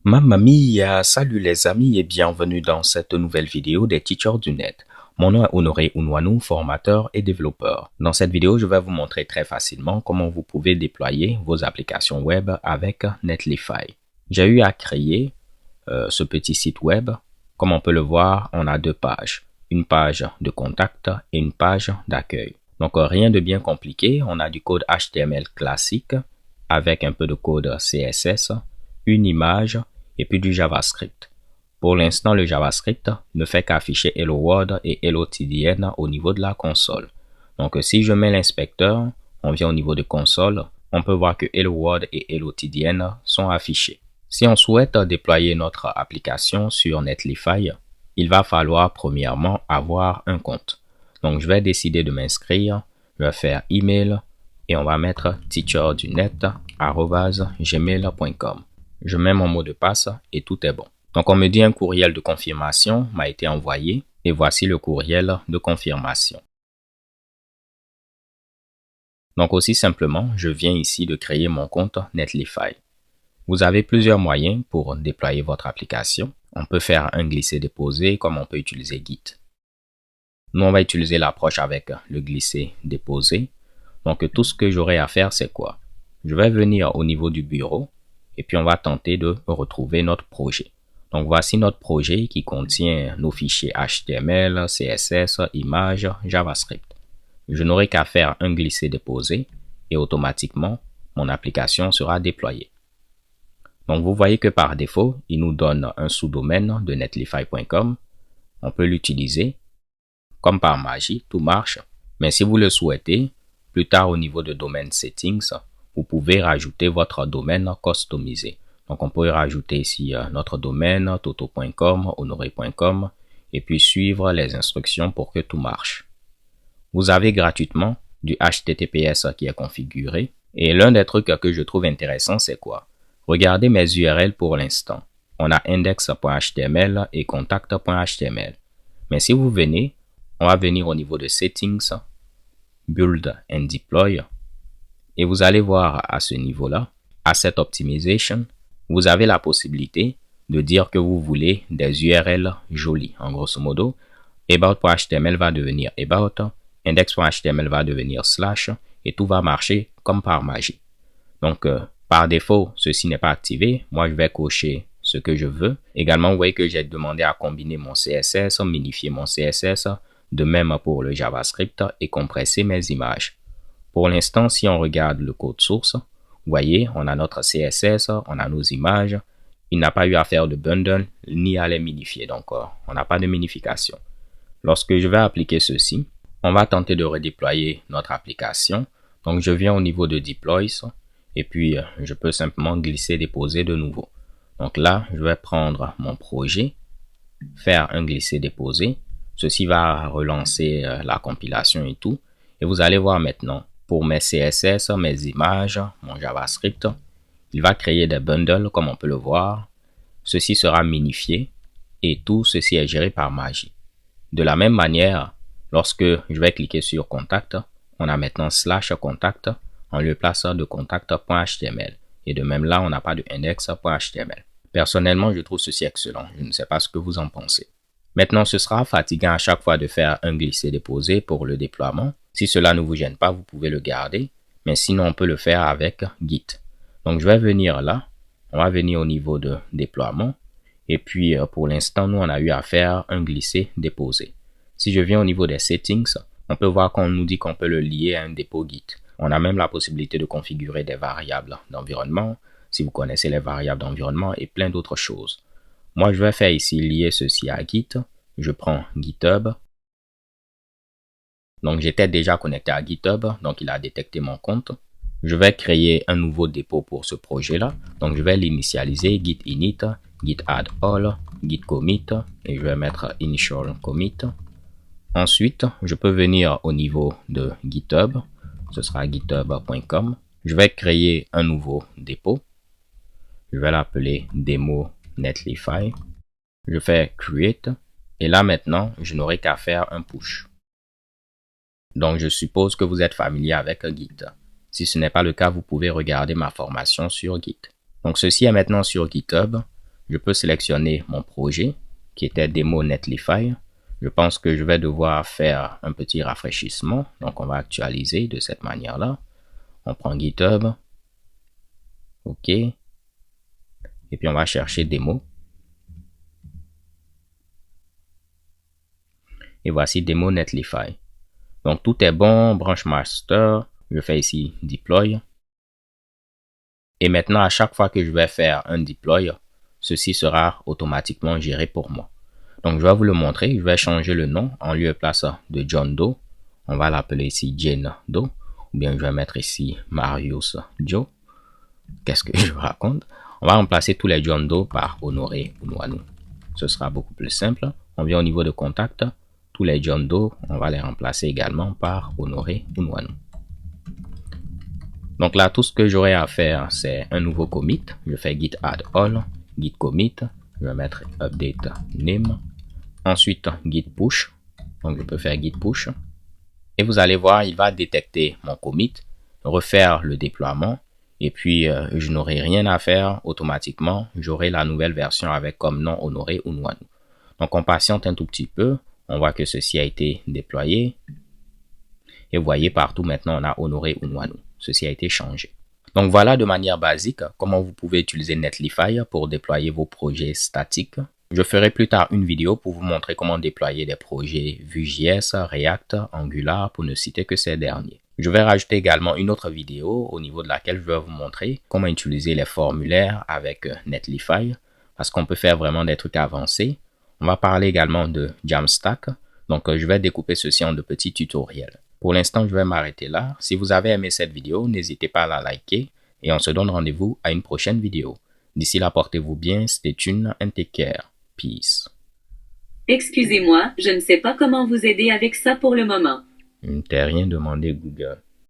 Mamma mia, salut les amis et bienvenue dans cette nouvelle vidéo des Teachers du Net. Mon nom est Honoré Unwanou, formateur et développeur. Dans cette vidéo, je vais vous montrer très facilement comment vous pouvez déployer vos applications web avec Netlify. J'ai eu à créer ce petit site web. Comme on peut le voir, on a deux pages. Une page de contact et une page d'accueil. Donc rien de bien compliqué, on a du code HTML classique avec un peu de code CSS, une image et puis du JavaScript. Pour l'instant, le JavaScript ne fait qu'afficher Hello World et Hello TDN au niveau de la console. Donc si je mets l'inspecteur, on vient au niveau de console, on peut voir que Hello World et Hello TDN sont affichés. Si on souhaite déployer notre application sur Netlify, il va falloir premièrement avoir un compte. Donc je vais décider de m'inscrire, je vais faire email et on va mettre teacherdunet@gmail.com. Je mets mon mot de passe et tout est bon. Donc on me dit un courriel de confirmation m'a été envoyé et voici le courriel de confirmation. Donc aussi simplement, je viens ici de créer mon compte Netlify. Vous avez plusieurs moyens pour déployer votre application. On peut faire un glisser-déposer comme on peut utiliser Git. Nous, on va utiliser l'approche avec le glisser-déposer. Donc tout ce que j'aurai à faire, c'est quoi? Je vais venir au niveau du bureau et puis on va tenter de retrouver notre projet. Donc voici notre projet qui contient nos fichiers HTML, CSS, images, JavaScript. Je n'aurai qu'à faire un glisser-déposer et automatiquement, mon application sera déployée. Donc vous voyez que par défaut, il nous donne un sous-domaine de netlify.com. On peut l'utiliser. Comme par magie, tout marche. Mais si vous le souhaitez, plus tard au niveau de domaine settings, vous pouvez rajouter votre domaine customisé. Donc on peut rajouter ici notre domaine toto.com, honoré.com et puis suivre les instructions pour que tout marche. Vous avez gratuitement du HTTPS qui est configuré. Et l'un des trucs que je trouve intéressant, c'est quoi? Regardez mes URL pour l'instant. On a index.html et contact.html. Mais si vous venez, on va venir au niveau de Settings, Build and Deploy. Et vous allez voir à ce niveau-là, Asset Optimization, vous avez la possibilité de dire que vous voulez des URL jolies. En grosso modo, About.html va devenir About, Index.html va devenir slash et tout va marcher comme par magie. Donc, par défaut, ceci n'est pas activé. Moi, je vais cocher ce que je veux. Également, vous voyez que j'ai demandé à combiner mon CSS, minifier mon CSS, de même pour le JavaScript et compresser mes images. Pour l'instant, si on regarde le code source, vous voyez, on a notre CSS, on a nos images. Il n'a pas eu à faire de bundle ni à les minifier. Donc, on n'a pas de minification. Lorsque je vais appliquer ceci, on va tenter de redéployer notre application. Donc, je viens au niveau de Deploys. Et puis, je peux simplement glisser, déposer de nouveau. Donc là, je vais prendre mon projet, faire un glisser, déposer. Ceci va relancer la compilation et tout. Et vous allez voir maintenant, pour mes CSS, mes images, mon JavaScript, il va créer des bundles comme on peut le voir. Ceci sera minifié et tout ceci est géré par magie. De la même manière, lorsque je vais cliquer sur Contact, on a maintenant /contact. On le place de contact.html. Et de même là, on n'a pas de index.html. Personnellement, je trouve ceci excellent. Je ne sais pas ce que vous en pensez. Maintenant, ce sera fatigant à chaque fois de faire un glisser-déposer pour le déploiement. Si cela ne vous gêne pas, vous pouvez le garder. Mais sinon, on peut le faire avec Git. Donc, je vais venir là. On va venir au niveau de déploiement. Et puis, pour l'instant, nous, on a eu à faire un glisser-déposer. Si je viens au niveau des settings, on peut voir qu'on nous dit qu'on peut le lier à un dépôt Git. On a même la possibilité de configurer des variables d'environnement, si vous connaissez les variables d'environnement et plein d'autres choses. Moi, je vais faire ici lier ceci à Git. Je prends GitHub. Donc, j'étais déjà connecté à GitHub, donc il a détecté mon compte. Je vais créer un nouveau dépôt pour ce projet-là. Donc, je vais l'initialiser git init, git add all, git commit et je vais mettre initial commit. Ensuite, je peux venir au niveau de GitHub. Ce sera github.com. Je vais créer un nouveau dépôt. Je vais l'appeler démo Netlify. Je fais create. Et là maintenant, je n'aurai qu'à faire un push. Donc je suppose que vous êtes familier avec Git. Si ce n'est pas le cas, vous pouvez regarder ma formation sur Git. Donc ceci est maintenant sur GitHub. Je peux sélectionner mon projet qui était démo Netlify. Je pense que je vais devoir faire un petit rafraîchissement. Donc on va actualiser de cette manière-là. On prend GitHub. OK. Et puis on va chercher démo. Et voici démo Netlify. Donc tout est bon, branche master. Je fais ici deploy. Et maintenant, à chaque fois que je vais faire un deploy, ceci sera automatiquement géré pour moi. Donc, je vais vous le montrer. Je vais changer le nom en lieu et place de John Doe. On va l'appeler ici Jane Doe. Ou bien, je vais mettre ici Marius Joe. Qu'est-ce que je raconte? On va remplacer tous les John Doe par Honoré Unwanu. Ce sera beaucoup plus simple. On vient au niveau de contact. Tous les John Doe, on va les remplacer également par Honoré Unwanu. Donc là, tout ce que j'aurai à faire, c'est un nouveau commit. Je fais git add all, git commit. Je vais mettre update name. Ensuite, git push. Donc, je peux faire git push. Et vous allez voir, il va détecter mon commit, refaire le déploiement. Et puis, je n'aurai rien à faire automatiquement. J'aurai la nouvelle version avec comme nom Honoré Unwanu. Donc, on patiente un tout petit peu. On voit que ceci a été déployé. Et vous voyez partout maintenant, on a Honoré Unwanu. Ceci a été changé. Donc voilà de manière basique comment vous pouvez utiliser Netlify pour déployer vos projets statiques. Je ferai plus tard une vidéo pour vous montrer comment déployer des projets Vue.js, React, Angular pour ne citer que ces derniers. Je vais rajouter également une autre vidéo au niveau de laquelle je vais vous montrer comment utiliser les formulaires avec Netlify parce qu'on peut faire vraiment des trucs avancés. On va parler également de Jamstack. Donc je vais découper ceci en de petits tutoriels. Pour l'instant, je vais m'arrêter là. Si vous avez aimé cette vidéo, n'hésitez pas à la liker et on se donne rendez-vous à une prochaine vidéo. D'ici là, portez-vous bien, stay tuned and take care. Peace. Excusez-moi, je ne sais pas comment vous aider avec ça pour le moment. Je ne t'ai rien demandé, Google.